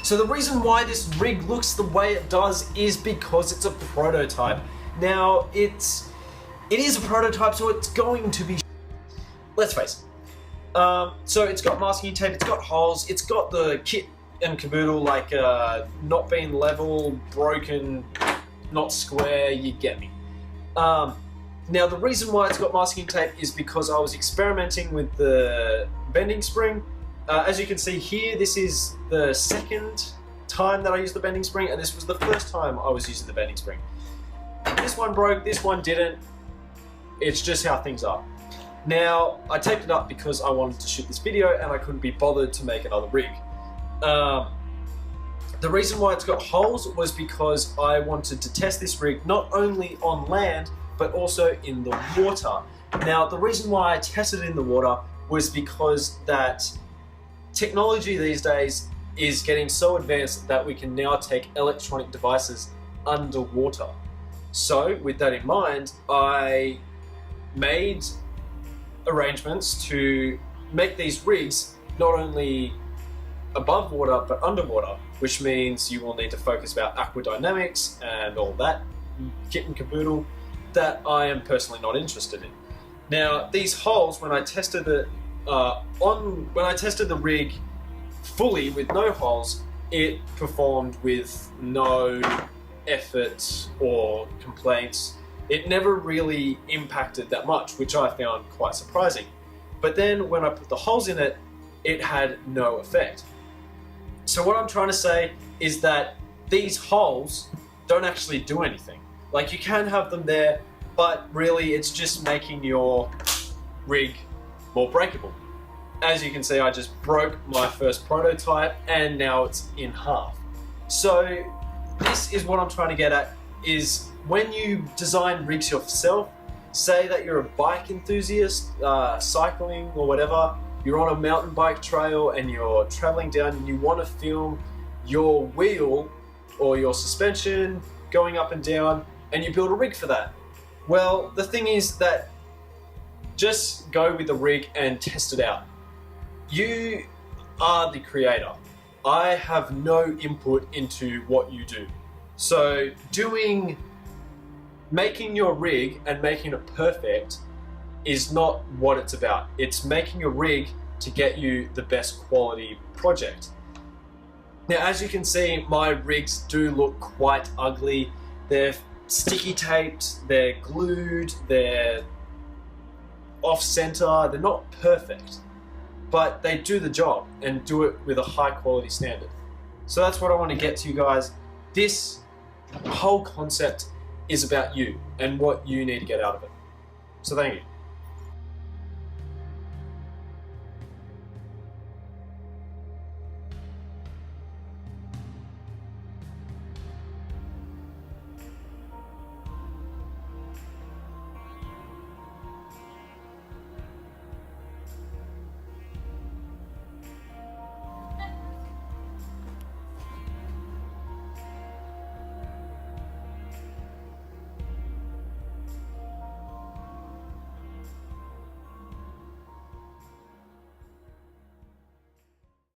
So the reason why this rig looks the way it does is because it's a prototype. Now, it is a prototype, so it's going to be let's face it. So it's got masking tape, it's got holes, it's got the kit and caboodle, like not being level, broken, not square, you get me. Now the reason why it's got masking tape is because I was experimenting with the bending spring. As you can see here, this is the second time that I used the bending spring, and this was the first time I was using the bending spring. This one broke, this one didn't. It's just how things are. Now, I taped it up because I wanted to shoot this video and I couldn't be bothered to make another rig. The reason why it's got holes was because I wanted to test this rig not only on land, but also in the water. Now, the reason why I tested it in the water was because that technology these days is getting so advanced that we can now take electronic devices underwater. So, with that in mind, I made arrangements to make these rigs not only above water but underwater, which means you will need to focus about aquadynamics and all that kit and caboodle that I am personally not interested in. Now, these holes, when I tested the rig fully with no holes, it performed with no effort or complaints. It never really impacted that much, which I found quite surprising. But then when I put the holes in it, it had no effect. So what I'm trying to say is that these holes don't actually do anything. Like, you can have them there, but really it's just making your rig more breakable. As you can see, I just broke my first prototype and now it's in half. So this is what I'm trying to get at, is when you design rigs yourself, say that you're a bike enthusiast, cycling or whatever, you're on a mountain bike trail and you're traveling down and you want to film your wheel or your suspension going up and down, and you build a rig for that. Well, the thing is that just go with the rig and test it out. You are the creator. I have no input into what you do. So making your rig and making it perfect is not what it's about. It's making a rig to get you the best quality project. Now, as you can see, my rigs do look quite ugly. They're sticky taped, they're glued, they're off center, they're not perfect, but they do the job and do it with a high quality standard. So that's what I want to get to you guys. This whole concept is about you and what you need to get out of it. So thank you.